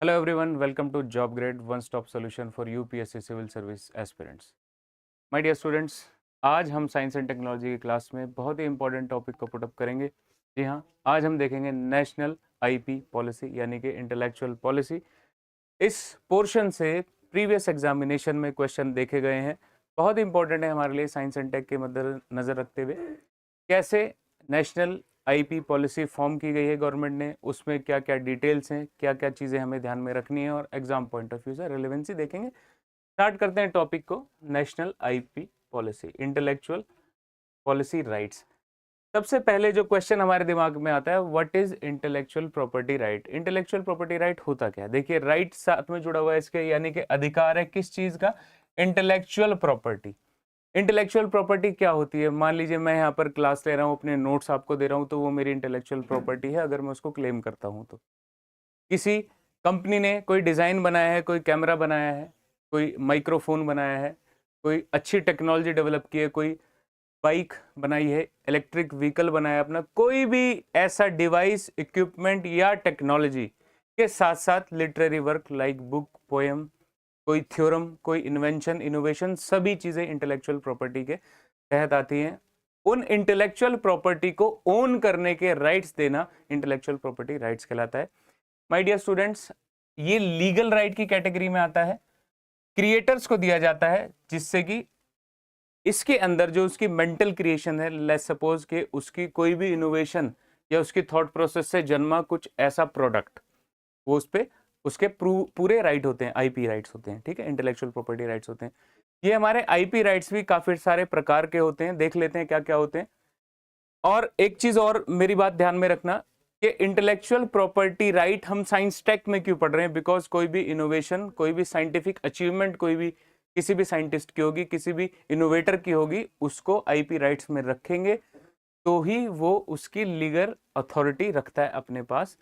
Hello everyone, welcome to job grade one stop solution for UPSC civil service aspirants. My dear students, आज हम science and technology की class में बहुत ही important topic को put up करेंगे। जी हाँ, आज हम देखेंगे नेशनल आईपी पॉलिसी यानी कि इंटेलेक्चुअल पॉलिसी। इस पोर्शन से प्रीवियस एग्जामिनेशन में क्वेश्चन देखे गए हैं। बहुत इंपॉर्टेंट है हमारे लिए साइंस एंड टेक के मद्देनजर रखते हुए। कैसे नेशनल आईपी पॉलिसी फॉर्म की गई है गवर्नमेंट ने, उसमें क्या क्या डिटेल्स हैं, क्या क्या चीज़ें हमें ध्यान में रखनी है और एग्जाम पॉइंट ऑफ व्यू से रिलेवेंसी देखेंगे। स्टार्ट करते हैं टॉपिक को। National IP policy, intellectual policy rights. सबसे पहले जो क्वेश्चन हमारे दिमाग में आता है, what is intellectual property right. Intellectual property right होता क्या है? देखिए, राइट साथ में जुड़ा हुआ है इसके, यानी कि अधिकार है किस चीज का? Intellectual property. इंटेलेक्चुअल प्रॉपर्टी क्या होती है? मान लीजिए मैं यहाँ पर क्लास ले रहा हूँ, अपने नोट्स आपको दे रहा हूँ, तो वो मेरी इंटेलेक्चुअल प्रॉपर्टी है अगर मैं उसको क्लेम करता हूँ तो। किसी कंपनी ने कोई डिज़ाइन बनाया है, कोई कैमरा बनाया है, कोई माइक्रोफोन बनाया है, कोई अच्छी टेक्नोलॉजी डेवलप की है, कोई बाइक बनाई है, इलेक्ट्रिक व्हीकल बनाया है, अपना कोई भी ऐसा डिवाइस, इक्विपमेंट या टेक्नोलॉजी के साथ साथ literary work like book, poem, कोई थ्योरम, कोई इन्वेंशन, इनोवेशन, सभी चीजें इंटेलेक्चुअल प्रॉपर्टी के तहत आती हैं। उन इंटेलेक्चुअल प्रॉपर्टी को ओन करने के राइट्स देना इंटेलेक्चुअल प्रॉपर्टी राइट्स कहलाता है। माय डियर स्टूडेंट्स, ये लीगल राइट की कैटेगरी में आता है। क्रिएटर्स को दिया जाता है, जिससे कि इसके अंदर जो उसकी मेंटल क्रिएशन है, लेट्स सपोज कि उसकी कोई भी इनोवेशन या उसकी थॉट प्रोसेस से जन्मा कुछ ऐसा प्रोडक्ट, वो उस पे उसके पूरे राइट होते हैं, आईपी राइट्स होते हैं। ठीक है, इंटेलेक्चुअल प्रॉपर्टी राइट्स होते हैं। ये हमारे आईपी राइट्स भी काफी सारे प्रकार के होते हैं, देख लेते हैं क्या क्या होते हैं। और एक चीज और मेरी बात ध्यान में रखना कि इंटेलेक्चुअल प्रॉपर्टी राइट हम साइंस टेक में क्यों पढ़ रहे हैं? बिकॉज कोई भी इनोवेशन, कोई भी साइंटिफिक अचीवमेंट, कोई भी किसी भी साइंटिस्ट की होगी, किसी भी इनोवेटर की होगी, उसको आईपी राइट्स में रखेंगे तो ही वो उसकी लीगल अथॉरिटी रखता है अपने पास।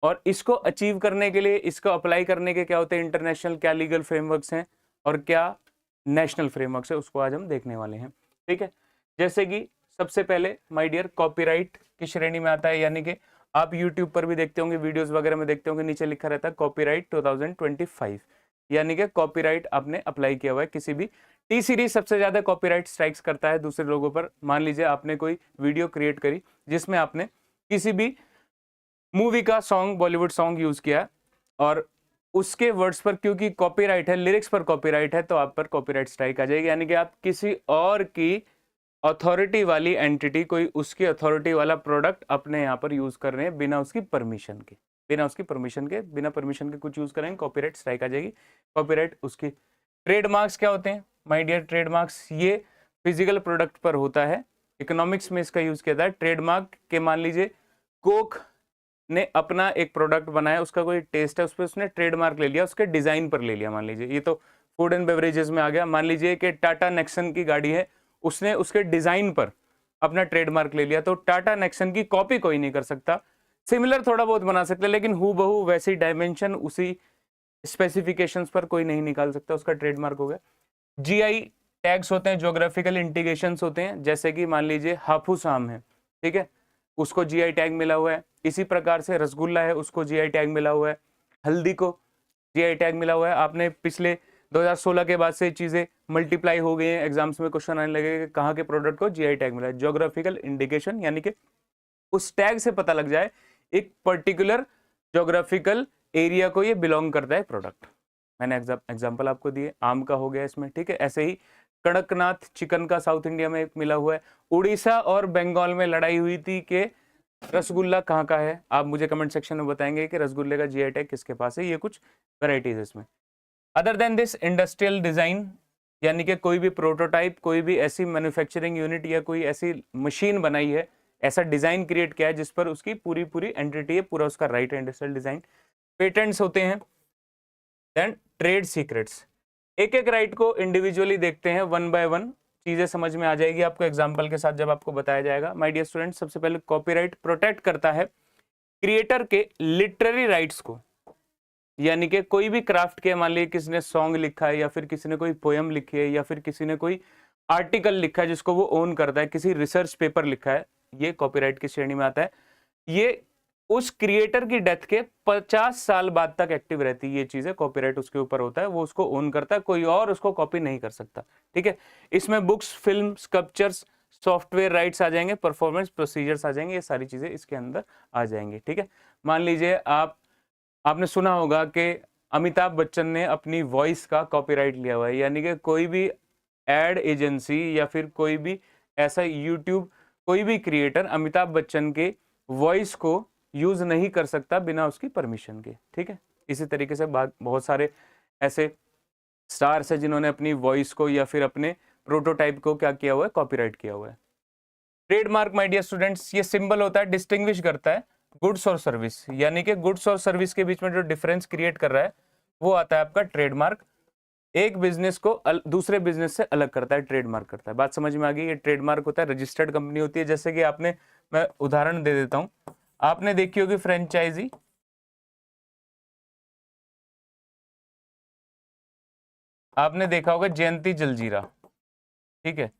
और इसको अचीव करने के लिए, इसको अप्लाई करने के क्या होते हैं इंटरनेशनल, क्या लीगल फ्रेमवर्क्स हैं और क्या नेशनल फ्रेमवर्क्स है, उसको आज हम देखने वाले हैं। ठीक है, जैसे कि सबसे पहले माय डियर, कॉपीराइट की श्रेणी में आता है, यानी कि आप यूट्यूब पर भी देखते होंगे, वीडियोस वगैरह में देखते होंगे, नीचे लिखा रहता है कॉपीराइट 2025, यानी कि कॉपीराइट आपने अप्लाई किया हुआ है किसी भी। टी सीरीज सबसे ज्यादा कॉपीराइट स्ट्राइक्स करता है दूसरे लोगों पर। मान लीजिए आपने कोई वीडियो क्रिएट करी जिसमें आपने किसी भी मूवी का सॉन्ग, बॉलीवुड सॉन्ग यूज किया और उसके वर्ड्स पर क्योंकि कॉपीराइट है, लिरिक्स पर कॉपीराइट है, तो आप पर कॉपीराइट स्ट्राइक आ जाएगी। यानी कि आप किसी और की अथॉरिटी वाली एंटिटी, कोई उसकी अथॉरिटी वाला प्रोडक्ट अपने यहाँ पर यूज कर रहे हैं बिना उसकी परमिशन के, बिना परमिशन के कुछ यूज करेंगे, कॉपीराइट स्ट्राइक आ जाएगी। कॉपीराइट उसकी। ट्रेडमार्क्स क्या होते हैं माय डियर? ट्रेडमार्क्स ये फिजिकल प्रोडक्ट पर होता है, इकोनॉमिक्स में इसका यूज किया जाता है। ट्रेडमार्क के मान लीजिए कोक ने अपना एक प्रोडक्ट बनाया, उसका कोई टेस्ट है, उस पर उसने ट्रेडमार्क ले लिया, उसके डिजाइन पर ले लिया। मान लीजिए ये तो फूड एंड बेवरेजेस में आ गया। मान लीजिए कि टाटा नेक्सन की गाड़ी है, उसने उसके डिजाइन पर अपना ट्रेडमार्क ले लिया, तो टाटा नेक्सन की कॉपी कोई नहीं कर सकता। सिमिलर थोड़ा बहुत बना सकते हैं, लेकिन हूबहू वैसी डायमेंशन, उसी स्पेसिफिकेशंस पर कोई नहीं निकाल सकता, उसका ट्रेडमार्क हो गया। जीआई टैग्स होते हैं, ज्योग्राफिकल इंडिकेशंस होते हैं, जैसे कि मान लीजिए हाफूस आम है, ठीक है, उसको जीआई टैग मिला हुआ है। इसी प्रकार से रसगुल्ला है, उसको जीआई टैग मिला हुआ है। हल्दी को जीआई टैग मिला हुआ है। आपने पिछले 2016 के बाद से चीजें मल्टीप्लाई हो गई हैं, एग्जाम्स में क्वेश्चन आने लगे कि कहाँ के प्रोडक्ट को जीआई टैग मिला है। ज्योग्राफिकल इंडिकेशन, यानी कि उस टैग से पता लग जाए एक पर्टिकुलर ज्योग्राफिकल एरिया को ये बिलोंग करता है प्रोडक्ट। मैंने एग्जाम्पल आपको दिए, आम का हो गया इसमें, ठीक है। ऐसे ही कड़कनाथ चिकन का साउथ इंडिया में एक मिला हुआ है। उड़ीसा और बंगाल में लड़ाई हुई थी कि रसगुल्ला कहाँ का है। आप मुझे कमेंट सेक्शन में बताएंगे कि रसगुल्ले का जीआई टैग किसके पास है। ये कुछ वेराइटीज है इसमें। Other than this, industrial design, यानी कि कोई भी प्रोटोटाइप, कोई भी ऐसी मैन्युफैक्चरिंग यूनिट या कोई ऐसी मशीन बनाई है, ऐसा डिजाइन क्रिएट किया है जिस पर उसकी पूरी पूरी एंटिटी है, पूरा उसका राइट है, इंडस्ट्रियल डिजाइन। पेटेंट्स होते हैं। Then trade secrets. एक एक राइट को इंडिविजुअली देखते हैं, वन बाय वन चीजें समझ में आ जाएगी आपको एग्जांपल के साथ जब आपको बताया जाएगा। माय डियर स्टूडेंट, सबसे पहले कॉपीराइट प्रोटेक्ट करता है क्रिएटर के लिटरेरी राइट्स को, यानी कि कोई भी क्राफ्ट के, मान लीजिए किसी ने सॉन्ग लिखा है या फिर किसी ने कोई पोएम लिखी है या फिर किसी ने कोई आर्टिकल लिखा है जिसको वो ओन करता है, किसी रिसर्च पेपर लिखा है, ये कॉपीराइट की श्रेणी में आता है। ये उस क्रिएटर की डेथ के 50 साल बाद तक एक्टिव रहती है। ये चीजें कॉपीराइट उसके ऊपर होता है, वो उसको ओन करता है, कोई और उसको कॉपी नहीं कर सकता। ठीक है, इसमें books, film, sculptures, software rights आ जाएंगे, परफॉर्मेंस प्रोसीजर्स आ जाएंगे, ये सारी चीजें इसके अंदर आ जाएंगी। ठीक है, मान लीजिए आपने सुना होगा कि अमिताभ बच्चन ने अपनी वॉइस का कॉपीराइट लिया हुआ है, यानी कि कोई भी एड एजेंसी या फिर कोई भी ऐसा यूट्यूब कोई भी क्रिएटर अमिताभ बच्चन के वॉइस को यूज नहीं कर सकता बिना उसकी परमिशन के। ठीक है, इसी तरीके से बहुत सारे ऐसे स्टार्स है जिन्होंने अपनी वॉइस को या फिर अपने प्रोटोटाइप को क्या किया हुआ है, कॉपीराइट किया हुआ है। ट्रेडमार्क माय डियर स्टूडेंट्स, ये सिंबल होता है, डिस्टिंग्विश करता है गुड्स और सर्विस, यानी कि गुड्स और सर्विस के बीच में जो डिफरेंस क्रिएट कर रहा है वो आता है आपका ट्रेडमार्क। एक बिजनेस को दूसरे बिजनेस से अलग करता है, ट्रेडमार्क करता है। बात समझ में आ गई? ये ट्रेडमार्क होता है, रजिस्टर्ड कंपनी होती है। जैसे कि मैं उदाहरण दे देता हूं, आपने देखी होगी फ्रेंचाइजी, आपने देखा होगा जयंती जलजीरा। ठीक है,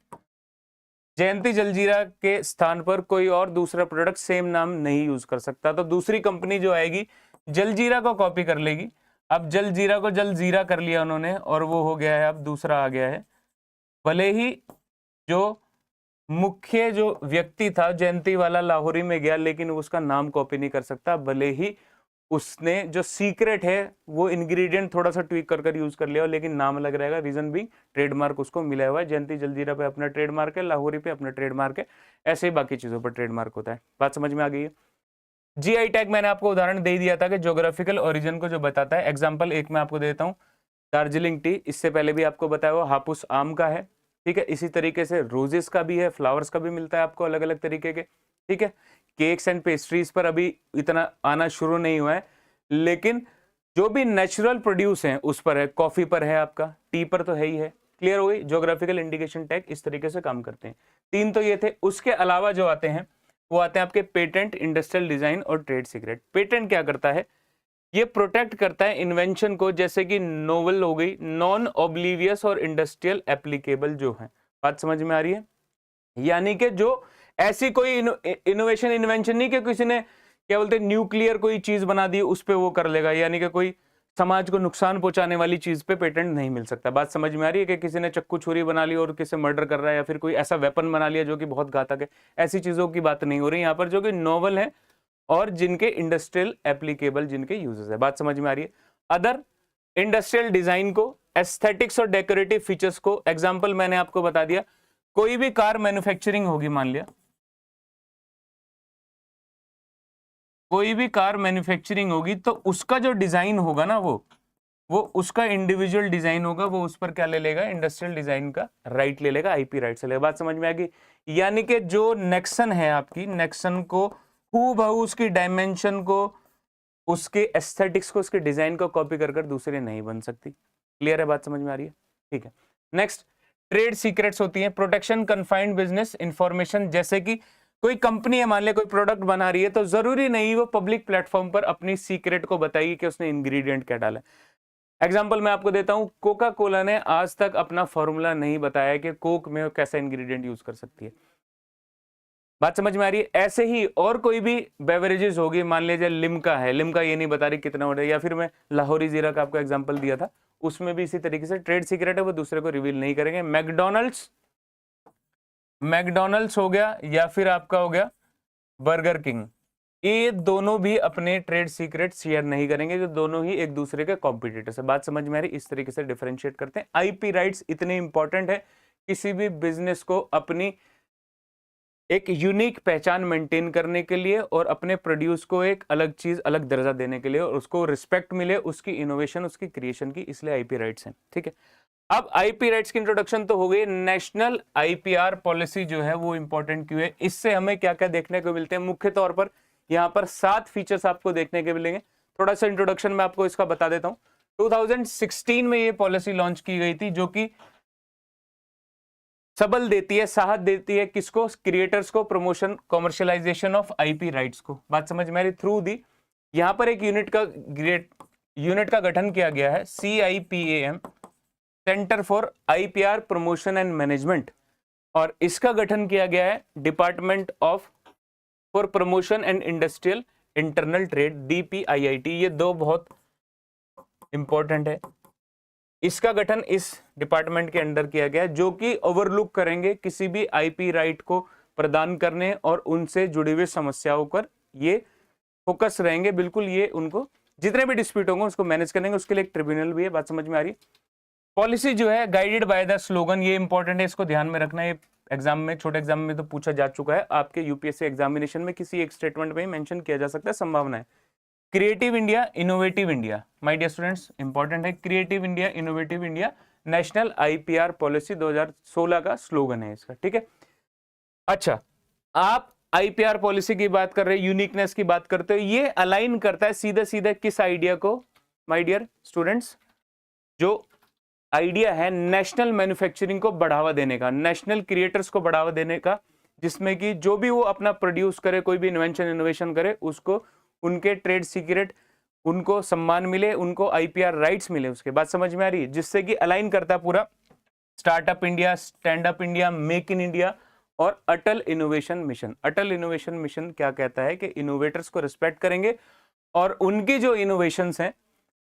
जयंती जलजीरा के स्थान पर कोई और दूसरा प्रोडक्ट सेम नाम नहीं यूज कर सकता, तो दूसरी कंपनी जो आएगी जलजीरा को कॉपी कर लेगी। अब जलजीरा को जलजीरा कर लिया उन्होंने और वो हो गया है, अब दूसरा आ गया है। भले ही जो मुख्य जो व्यक्ति था जयंती वाला लाहौरी में गया, लेकिन उसका नाम कॉपी नहीं कर सकता, भले ही उसने जो सीक्रेट है वो इंग्रेडिएंट थोड़ा सा ट्वीक कर यूज कर लिया, लेकिन नाम अलग रहेगा। रीजन भी ट्रेडमार्क उसको मिला हुआ है। जयंती जलजीरा पे अपना ट्रेडमार्क है, लाहौरी पे अपना ट्रेडमार्क है, ऐसे ही बाकी चीजों पर ट्रेडमार्क होता है। बात समझ में आ गई है? जीआई टैग मैंने आपको उदाहरण दे दिया था कि ज्योग्राफिकल ओरिजिन को जो बताता है। एग्जाम्पल एक मैं आपको देता हूँ, दार्जिलिंग टी, इससे पहले भी आपको बताया हुआ हापुस आम का है। ठीक है, इसी तरीके से रोजेस का भी है, फ्लावर्स का भी मिलता है आपको अलग अलग तरीके के। ठीक है, केक्स एंड पेस्ट्रीज पर अभी इतना आना शुरू नहीं हुआ है, लेकिन जो भी नेचुरल प्रोड्यूस हैं उस पर है। कॉफी पर है, आपका टी पर तो है ही है। क्लियर हो गई? ज्योग्राफिकल इंडिकेशन टैग इस तरीके से काम करते हैं। 3 तो ये थे। उसके अलावा जो आते हैं वो आते हैं आपके पेटेंट, इंडस्ट्रियल डिजाइन और ट्रेड सीक्रेट। पेटेंट क्या करता है? ये प्रोटेक्ट करता है इन्वेंशन को, जैसे कि नोवेल हो गई, नॉन ऑब्लिवियस और इंडस्ट्रियल एप्लीकेबल जो है। बात समझ में आ रही है? यानी कि जो ऐसी कोई इनोवेशन इन्वेंशन नहीं कि किसी ने क्या बोलते हैं न्यूक्लियर कोई चीज बना दी उस पे वो कर लेगा, यानी कि कोई समाज को नुकसान पहुंचाने वाली चीज पे पेटेंट नहीं मिल सकता। बात समझ में आ रही है? कि किसी ने चक्कू छुरी बना ली और किसी मर्डर कर रहा है, या फिर कोई ऐसा वेपन बना लिया जो कि बहुत घातक है, ऐसी चीजों की बात नहीं हो रही यहाँ पर, जो कि नोवल है और जिनके इंडस्ट्रियल एप्लीकेबल जिनके यूजेस है। बात समझ में आ रही है? अदर इंडस्ट्रियल डिजाइन को, एस्थेटिक्स और डेकोरेटिव फीचर्स को, एग्जाम्पल मैंने आपको बता दिया। कोई भी कार मैन्युफैक्चरिंग होगी, मान लिया कोई भी कार मैन्युफैक्चरिंग होगी, तो उसका जो डिजाइन होगा ना वो उसका इंडिविजुअल डिजाइन होगा, वो उस पर क्या ले लेगा? इंडस्ट्रियल डिजाइन का राइट ले लेगा, आईपी राइट से लेगा। बात समझ में आ गई? यानी कि जो नेक्सन है आपकी, नेक्सन को हूबहू उसकी डायमेंशन को, उसके एस्थेटिक्स को, उसके डिजाइन को कॉपी कर दूसरे नहीं बन सकती। क्लियर है? बात समझ में आ रही है? ठीक है। नेक्स्ट, ट्रेड सीक्रेट्स होती हैं, प्रोटेक्शन कन्फाइंड बिजनेस इंफॉर्मेशन। जैसे कि कोई कंपनी है, मान ले कोई प्रोडक्ट बना रही है, तो जरूरी नहीं वो पब्लिक प्लेटफॉर्म पर अपनी सीक्रेट को बताएगी कि उसने इंग्रेडिएंट क्या डाला है। एग्जांपल मैं आपको देता हूं, कोका कोला ने आज तक अपना फॉर्मूला नहीं बताया कि कोक में कैसा इंग्रेडिएंट यूज कर सकती है। बात समझ में आ रही है? ऐसे ही और कोई भी बेवरेजेस होगी, मान लीजिए लिम्का है, लिम्का ये नहीं बता रही कितना हो रहा है, या फिर मैं लाहौरी जीरा का आपको एग्जांपल दिया था, उसमें भी इसी तरीके से ट्रेड सीक्रेट है, वो दूसरे को रिवील नहीं करेंगे। मैकडोनल्ड्स हो गया, या फिर आपका हो गया बर्गर किंग, ये दोनों भी अपने ट्रेड सीक्रेट शेयर नहीं करेंगे, जो दोनों ही एक दूसरे के कॉम्पिटिटर्स है। बात समझ में आ रही? इस तरीके से डिफरेंशिएट करते हैं। आईपी राइट्स इतने इंपॉर्टेंट है किसी भी बिजनेस को अपनी एक यूनिक पहचान मेंटेन करने के लिए, और अपने प्रोड्यूस को एक अलग चीज, अलग दर्जा देने के लिए, और उसको रिस्पेक्ट मिले, उसकी इनोवेशन, उसकी क्रिएशन की, इसलिए आईपी राइट्स हैं। ठीक है, अब आईपी राइट्स की इंट्रोडक्शन तो हो गई। नेशनल आईपीआर पॉलिसी जो है वो इंपॉर्टेंट क्यों है? इससे हमें क्या क्या देखने को मिलते हैं? मुख्य तौर पर यहाँ पर 7 फीचर्स आपको देखने के मिलेंगे। थोड़ा सा इंट्रोडक्शन में आपको इसका बता देता हूँ। 2016 में ये पॉलिसी लॉन्च की गई थी, जो कि सबल देती है, साहस देती है किसको? क्रिएटर्स को, promotion, commercialisation of IP rights को। बात समझ में आ रही? थ्रू दी यहाँ पर एक यूनिट का गठन किया गया है, CIPAM, centre for IPR promotion and management, और इसका गठन किया गया है department of for promotion and industrial internal trade DPIIT, ये दो बहुत इंपॉर्टेंट है। इसका गठन इस डिपार्टमेंट के अंडर किया गया है, जो कि ओवरलुक करेंगे किसी भी IP राइट को प्रदान करने और उनसे जुड़ी हुई समस्याओं पर ये फोकस रहेंगे। बिल्कुल, ये उनको जितने भी डिस्प्यूट होंगे उसको मैनेज करेंगे, उसके लिए एक ट्रिब्यूनल भी है। बात समझ में आ रही है? पॉलिसी जो है गाइडेड बाय द स्लोगन, ये इंपॉर्टेंट है, इसको ध्यान में रखना है। एग्जाम में, छोटे एग्जाम में तो पूछा जा चुका है, आपके UPSC एग्जामिनेशन में किसी एक स्टेटमेंट में मेंशन किया जा सकता है, संभावना है। Creative India, innovative India, my dear students, important है। Creative India, innovative India, national IPR policy 2016 का स्लोगन है इसका, ठीक है। अच्छा, आप IPR पॉलिसी की बात कर रहे हैं, यूनिकनेस की बात करते हो, ये अलाइन करता है सीधे सीधे किस आइडिया को, माय डियर स्टूडेंट्स? जो आइडिया है नेशनल मैन्युफैक्चरिंग को बढ़ावा देने का, नेशनल क्रिएटर्स को बढ़ावा देने का, जिसमें कि जो भी वो अपना प्रोड्यूस करे, कोई भी इन्वेंशन इनोवेशन करे, उसको उनके ट्रेड सीक्रेट, उनको सम्मान मिले, उनको IPR राइट्स मिले, उसके बाद समझ में आ रही है, जिससे कि अलाइन करता है पूरा startup India, stand up India, make in India और अटल इनोवेशन मिशन। अटल इनोवेशन मिशन क्या कहता है कि इनोवेटर्स को रिस्पेक्ट करेंगे और उनकी जो इनोवेशंस हैं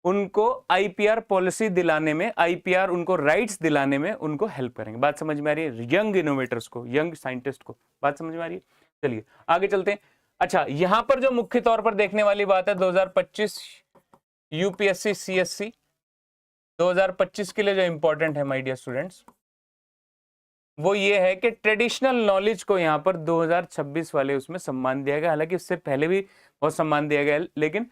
उनको IPR पॉलिसी दिलाने में, IPR उनको राइट्स दिलाने में उनको हेल्प करेंगे। बात समझ में आ रही है? यंग इनोवेटर्स को, यंग साइंटिस्ट को, बात समझ में आ रही है? चलिए आगे चलते हैं। अच्छा, यहां पर जो मुख्य तौर पर देखने वाली बात है 2025 UPSC CSC 2025 के लिए जो इंपॉर्टेंट है माय डियर स्टूडेंट्स, वो ये है कि ट्रेडिशनल नॉलेज को यहाँ पर 2026 वाले उसमें सम्मान दिया गया। हालांकि इससे पहले भी बहुत सम्मान दिया गया, लेकिन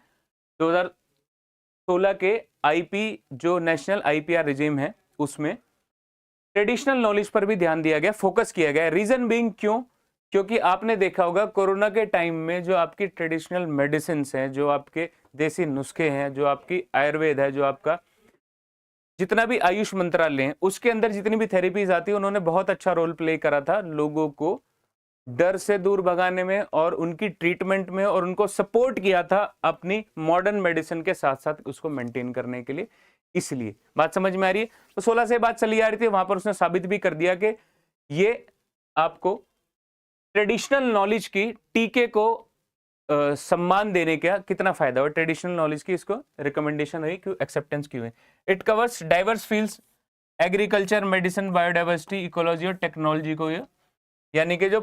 2016 के IP जो नेशनल IPR रिजीम है उसमें ट्रेडिशनल नॉलेज पर भी ध्यान दिया गया, फोकस किया गया। रीजन बीइंग क्यों? क्योंकि आपने देखा होगा कोरोना के टाइम में जो आपकी ट्रेडिशनल मेडिसिन हैं, जो आपके देसी नुस्खे हैं, जो आपकी आयुर्वेद है, जो आपका जितना भी आयुष मंत्रालय है, उसके अंदर जितनी भी थेरेपीज आती है, उन्होंने बहुत अच्छा रोल प्ले करा था लोगों को डर से दूर भगाने में और उनकी ट्रीटमेंट में, और उनको सपोर्ट किया था अपनी मॉडर्न मेडिसिन के साथ साथ उसको मेंटेन करने के लिए। इसलिए बात समझ में आ रही है? तो 16 से बात चली आ रही थी, वहां पर उसने साबित भी कर दिया कि ये आपको ट्रेडिशनल नॉलेज की टीके को सम्मान देने का कितना फायदा हुआ, ट्रेडिशनल नॉलेज की इसको रिकमेंडेशन हुई, क्यों एक्सेप्टेंस क्यों है। It covers diverse fields, agriculture, medicine, biodiversity, ecology और टेक्नोलॉजी को, ये यानी कि जो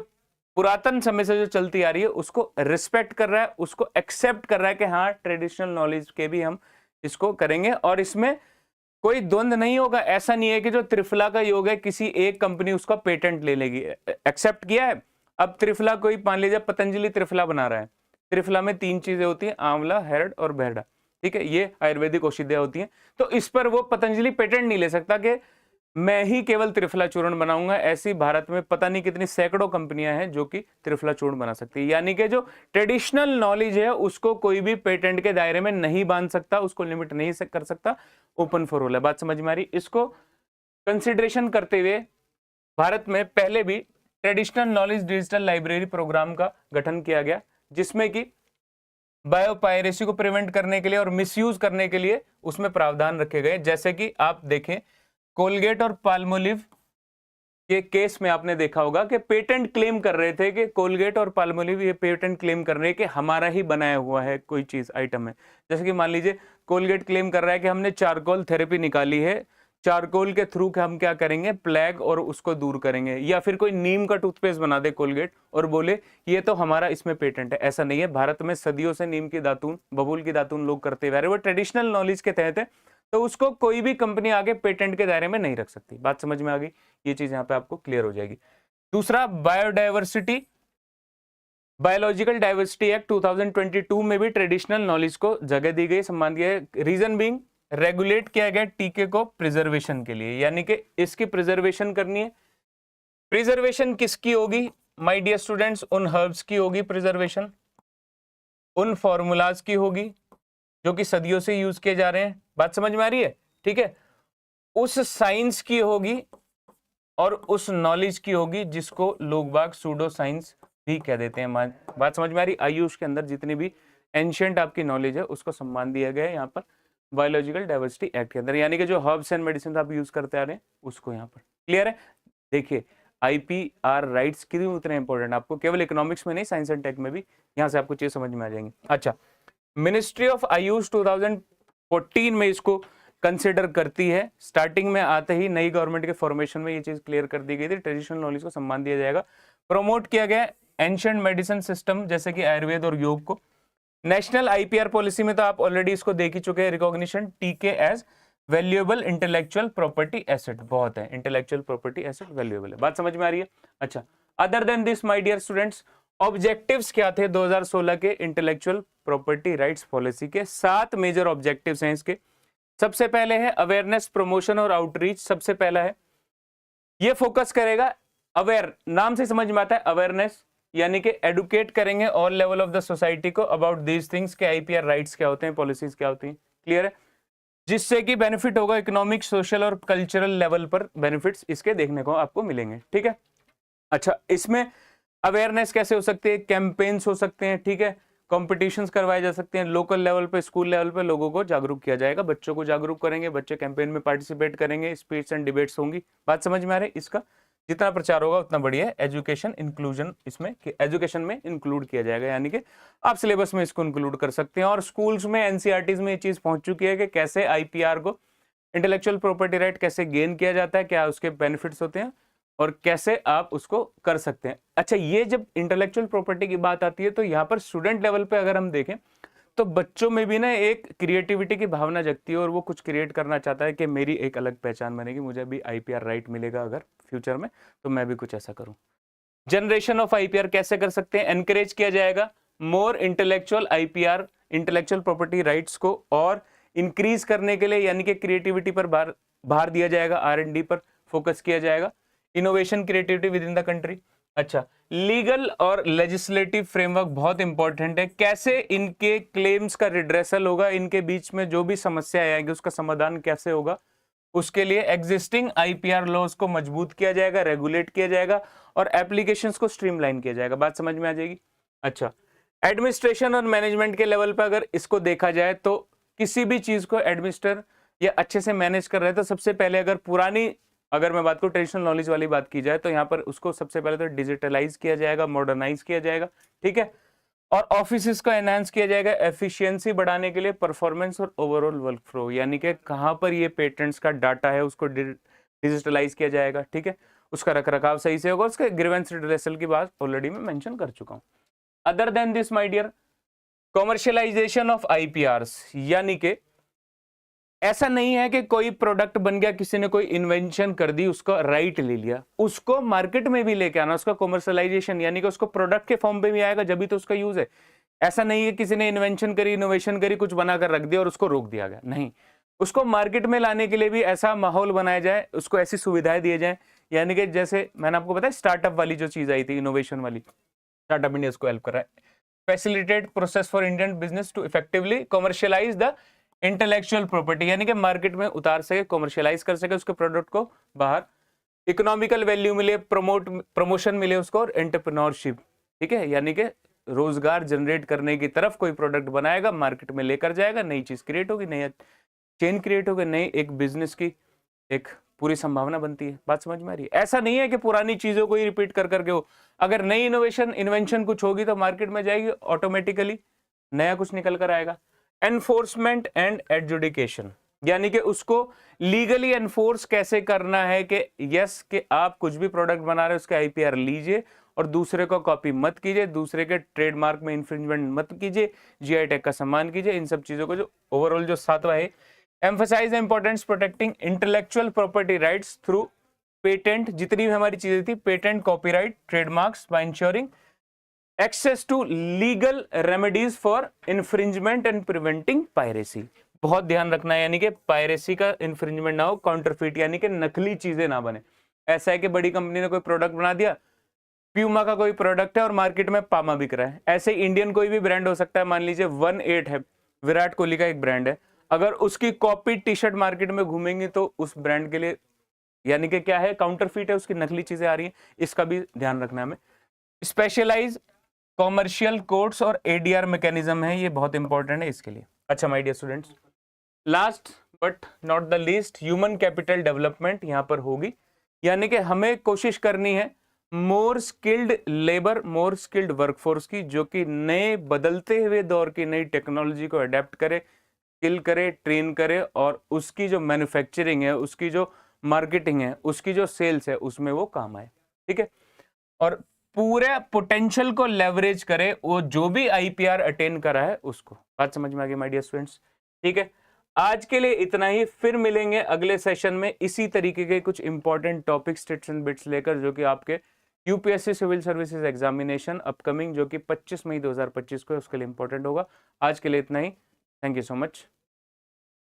पुरातन समय से जो चलती आ रही है उसको रिस्पेक्ट कर रहा है, उसको एक्सेप्ट कर रहा है कि हाँ ट्रेडिशनल नॉलेज के भी हम इसको करेंगे, और इसमें कोई द्वंद्व नहीं होगा। ऐसा नहीं है कि जो त्रिफला का योग है किसी एक कंपनी उसका पेटेंट ले लेगी। एक्सेप्ट किया है, अब त्रिफला कोई मान लीजिए पतंजलि त्रिफला बना रहा है, त्रिफला में 3 चीजें होती हैं, आंवला, हरड़ और बहड़ा, ठीक है, ये आयुर्वेदिक औषधियां होती हैं। तो इस पर वो पतंजलि पेटेंट नहीं ले सकता कि मैं ही केवल त्रिफला चूर्ण बनाऊंगा। ऐसी भारत में पता नहीं कितनी सैकड़ों कंपनियां हैं जो कि त्रिफला चूर्ण बना सकती है। यानी कि जो ट्रेडिशनल नॉलेज है उसको कोई भी पेटेंट के दायरे में नहीं बांध सकता, उसको लिमिट नहीं कर सकता, ओपन फॉर ऑल है। बात समझ में आ रही? इसको कंसिडरेशन करते हुए भारत में पहले भी traditional knowledge digital library program का गठन किया गया, जिसमें कि बायोपायरेसी को प्रिवेंट करने के लिए और मिसयूज करने के लिए उसमें प्रावधान रखे गए। जैसे कि आप देखें कोलगेट और पाल्मोलिव के केस में आपने देखा होगा कि पेटेंट क्लेम कर रहे थे कि कोलगेट और पाल्मोलिव ये पेटेंट क्लेम कर रहे हैं कि हमारा ही बनाया हुआ है कोई चीज, आइटम है। जैसे कि मान लीजिए कोलगेट क्लेम कर रहा है कि हमने चारकोल थेरेपी निकाली है, चारकोल के थ्रू हम क्या करेंगे, प्लेग और उसको दूर करेंगे। या फिर कोई नीम का टूथपेस्ट बना दे कोलगेट और बोले ये तो हमारा इसमें पेटेंट है। ऐसा नहीं है, भारत में सदियों से नीम की दातून, बबूल की दातून लोग करते हुए आ रहे, वो ट्रेडिशनल नॉलेज के तहत है, तो उसको कोई भी कंपनी आगे पेटेंट के दायरे में नहीं रख सकती। बात समझ में आ गई? ये चीज यहाँ पे आपको क्लियर हो जाएगी। दूसरा, बायोडाइवर्सिटी, बायोलॉजिकल डाइवर्सिटी एक्ट 2022 में भी ट्रेडिशनल नॉलेज को जगह दी गई, सम्मान दिया है। रीजन बीइंग रेगुलेट किया गया टीके को प्रिजर्वेशन के लिए, यानी कि इसकी प्रिजर्वेशन करनी है। प्रिजर्वेशन किसकी होगी माय डियर स्टूडेंट्स? उन हर्ब्स की होगी प्रिजर्वेशन, उन फॉर्मूलाज की होगी जो कि सदियों से यूज किए जा रहे हैं। बात समझ में आ रही है? ठीक है, उस साइंस की होगी और उस नॉलेज की होगी जिसको लोग बाग सूडो साइंस भी कह देते हैं। बात समझ में आ रही? आयुष के अंदर जितनी भी एंशिएंट आपकी नॉलेज है उसको सम्मान दिया गया है यहाँ पर बायोलॉजिकल डाइवर्सिटी एक्ट के अंदर, यानी कि जो हर्ब्स एंड मेडिसिन आप यूज करते आ रहे हैं उसको यहाँ पर। क्लियर है? देखिए IPR राइट्स क्यों उतने इंपॉर्टेंट, आपको केवल इकोनॉमिक्स में नहीं, साइंस एंड टेक में भी यहाँ से आपको चीज समझ में आ जाएंगी। अच्छा, मिनिस्ट्री ऑफ आयुष 2014 में इसको कंसिडर करती है। स्टार्टिंग में आते ही नई गवर्नमेंट के फॉर्मेशन में ये चीज क्लियर कर दी गई थी, ट्रेडिशनल नॉलेज को सम्मान दिया जाएगा। प्रमोट किया गया एंशिएंट मेडिसिन सिस्टम जैसे कि आयुर्वेद और योग को। नेशनल IPR पॉलिसी में तो आप ऑलरेडी इसको देख ही चुके हैं, recognition TK as valuable intellectual property asset, बहुत है, इंटेलेक्चुअल प्रॉपर्टी एसेट वैल्यूएबल है, बात समझ में आ रही है। अच्छा, other than this my dear students, objectives क्या थे 2016 के इंटेलेक्चुअल प्रॉपर्टी राइट्स पॉलिसी के? 7 मेजर ऑब्जेक्टिव्स हैं इसके। सबसे पहले है अवेयरनेस, प्रमोशन और आउटरीच। सबसे पहला है ये फोकस करेगा, अवेयर नाम से समझ में आता है, अवेयरनेस यानी कि एडुकेट करेंगे all level of the society को अबाउट दीज थिंग्स के IPR राइट्स क्या होते हैं, पॉलिसीज क्या होती हैं, क्लियर है, जिससे कि बेनिफिट होगा इकोनॉमिक, सोशल और कल्चरल लेवल पर बेनिफिट्स इसके देखने को आपको मिलेंगे, ठीक है। अच्छा, इसमें अवेयरनेस कैसे हो सकती है? कैंपेन्स हो सकते हैं, ठीक है, कॉम्पिटिशन्स करवाए जा सकते हैं, लोकल लेवल पे, स्कूल लेवल पे लोगों को जागरूक किया जाएगा, बच्चों को जागरूक करेंगे, बच्चे कैंपेन में पार्टिसिपेट करेंगे, स्पीच एंड डिबेट्स होंगी, बात समझ में आ रही है। इसका जितना प्रचार होगा उतना बढ़िया है। एजुकेशन इंक्लूजन, इसमें एजुकेशन में इंक्लूड किया जाएगा, यानी कि आप सिलेबस में इसको इंक्लूड कर सकते हैं। और स्कूल्स में, NCERTs में ये चीज पहुंच चुकी है कि कैसे IPR को, इंटेलेक्चुअल प्रॉपर्टी राइट कैसे गेन किया जाता है, क्या उसके बेनिफिट्स होते हैं और कैसे आप उसको कर सकते हैं। अच्छा, ये जब इंटेलेक्चुअल प्रॉपर्टी की बात आती है तो यहाँ पर स्टूडेंट लेवल पे अगर हम देखें तो बच्चों में भी ना एक क्रिएटिविटी की भावना जगती है और वो कुछ क्रिएट करना चाहता है कि मेरी एक अलग पहचान बनेगी, मुझे भी IPR राइट मिलेगा अगर फ्यूचर में, तो मैं भी कुछ ऐसा करूं। जनरेशन ऑफ IPR कैसे कर सकते हैं? एनकरेज किया जाएगा more intellectual IPR, intellectual property rights को और इंक्रीज करने के लिए, यानी कि क्रिएटिविटी पर भार दिया जाएगा, R&D पर फोकस किया जाएगा, innovation, creativity with in the country. अच्छा, लीगल और लेजिस्लेटिव फ्रेमवर्क बहुत इंपॉर्टेंट है, कैसे इनके क्लेम्स का रिड्रेसल होगा, इनके बीच में जो भी समस्याएं आएंगी उसका समाधान कैसे होगा, उसके लिए एग्जिस्टिंग IPR लॉज को मजबूत किया जाएगा, रेगुलेट किया जाएगा और एप्लीकेशंस को स्ट्रीमलाइन किया जाएगा, बात समझ में आ जाएगी। अच्छा, एडमिनिस्ट्रेशन और मैनेजमेंट के लेवल पर अगर इसको देखा जाए तो किसी भी चीज को एडमिनिस्टर या अच्छे से मैनेज कर रहे हैं तो सबसे पहले अगर मैं बात करूं ट्रेडिशनल नॉलेज वाली बात की जाए तो यहाँ पर उसको सबसे पहले तो डिजिटलाइज किया जाएगा, मॉडर्नाइज किया जाएगा, ठीक है, और ऑफिस को एनहांस किया जाएगा एफिशिएंसी बढ़ाने के लिए, परफॉर्मेंस और ओवरऑल वर्क फ्लो, यानी कि कहां पर ये पेटेंट्स का डाटा है उसको डिजिटलाइज किया जाएगा, ठीक है, उसका रखरखाव सही से होगा, उसके ग्रीवेंस रिड्रेसल की बात ऑलरेडी मैं मेंशन कर चुका हूं। Other than this my dear, commercialization of IPRs, यानी कि ऐसा नहीं है कि कोई प्रोडक्ट बन गया, किसी ने कोई इन्वेंशन कर दी, उसका राइट ले लिया, उसको मार्केट में भी लेके आना, उसका कॉमर्शियलाइजेशन, यानी कि उसको प्रोडक्ट के फॉर्म पे भी आएगा जब भी तो उसका यूज है। ऐसा नहीं है किसी ने इन्वेंशन करी, इनोवेशन करी, कुछ बनाकर रख दिया और उसको रोक दिया गया, नहीं, उसको मार्केट में लाने के लिए भी ऐसा माहौल बनाया जाए, उसको ऐसी सुविधाएं दिए जाए, यानी कि जैसे मैंने आपको बताया स्टार्टअप वाली जो चीज आई थी, इनोवेशन वाली, स्टार्टअप इंडिया उसको हेल्प कर रहा है। Facilitate process for Indian business to effectively commercialize the intellectual property, यानी कि मार्केट में उतार सके, कॉमर्शियलाइज कर सके उसके प्रोडक्ट को बाहर, इकोनॉमिकल वैल्यू मिले, प्रमोशन मिले उसको, और एंटरप्रेन्योरशिप, ठीक है, यानी कि रोजगार जनरेट करने की तरफ कोई प्रोडक्ट बनाएगा, मार्केट में लेकर जाएगा, नई चीज क्रिएट होगी, नई चेन क्रिएट होगी, नई एक बिजनेस की एक पूरी संभावना बनती है, बात समझ में आ रही है। ऐसा नहीं है कि पुरानी चीजों को ही रिपीट कर करके हो, अगर नई इनोवेशन इन्वेंशन कुछ होगी तो मार्केट में जाएगी, ऑटोमेटिकली नया कुछ निकल कर आएगा। एनफोर्समेंट एंड एडजुडिकेशन, यानी कि उसको लीगली एनफोर्स कैसे करना है कि यस कि आप कुछ भी प्रोडक्ट बना रहे हो उसके IPR लीजिए और दूसरे को कॉपी मत कीजिए, दूसरे के ट्रेडमार्क में इंफ्रिंजमेंट मत कीजिए, GI टैग का सम्मान कीजिए, इन सब चीजों को जो ओवरऑल जो 7वां है, emphasize importance protecting intellectual property rights through patent, जितनी भी हमारी चीजें थी, patent, copyright, trademarks, by insuring access to legal remedies for infringement and preventing piracy, बहुत ध्यान रखना है, यानी कि पायरेसी का इन्फ्रिंजमेंट ना हो, काउंटरफीट यानी कि नकली चीजें ना बने। ऐसा है कि बड़ी कंपनी ने कोई प्रोडक्ट बना दिया, प्यूमा का कोई प्रोडक्ट है और मार्केट में पामा बिक रहा है, ऐसे इंडियन कोई भी ब्रांड हो सकता है, मान लीजिए 18 है, विराट कोहली का एक ब्रांड है, अगर उसकी कॉपी टी-शर्ट मार्केट में घूमेंगी तो उस ब्रांड के लिए यानी कि क्या है, काउंटरफीट है, उसकी नकली चीजें आ रही हैं, इसका भी ध्यान रखना है हमें। स्पेशलाइज कॉमर्शियल कोड्स और ADR मैकेनिज्म है, ये बहुत इंपॉर्टेंट है इसके लिए। अच्छा my dear students, last but not the least, human capital development यहाँ पर होगी, यानी कि हमें कोशिश करनी है more skilled labour, more skilled workforce की, जो कि नए बदलते हुए दौर की नई टेक्नोलॉजी को अडेप्ट करे, स्किल करे, ट्रेन करे, और उसकी जो मैन्युफैक्चरिंग है, उसकी जो मार्केटिंग है, उसकी जो सेल्स है, उसमें वो काम आए। ठीक है, और पूरे पोटेंशियल को लेवरेज करे, वो जो भी आईपीआर अटेन करा है उसको। बात समझ में आ गई माय डियर स्टूडेंट्स? ठीक है, आज के लिए इतना ही, फिर मिलेंगे अगले सेशन में इसी तरीके के कुछ important topics, tips and bits लेकर, जो कि आपके UPSC civil services examination upcoming, जो कि 25 मई 2025 को, उसके लिए इंपॉर्टेंट होगा। आज के लिए इतना ही। Thank you so much.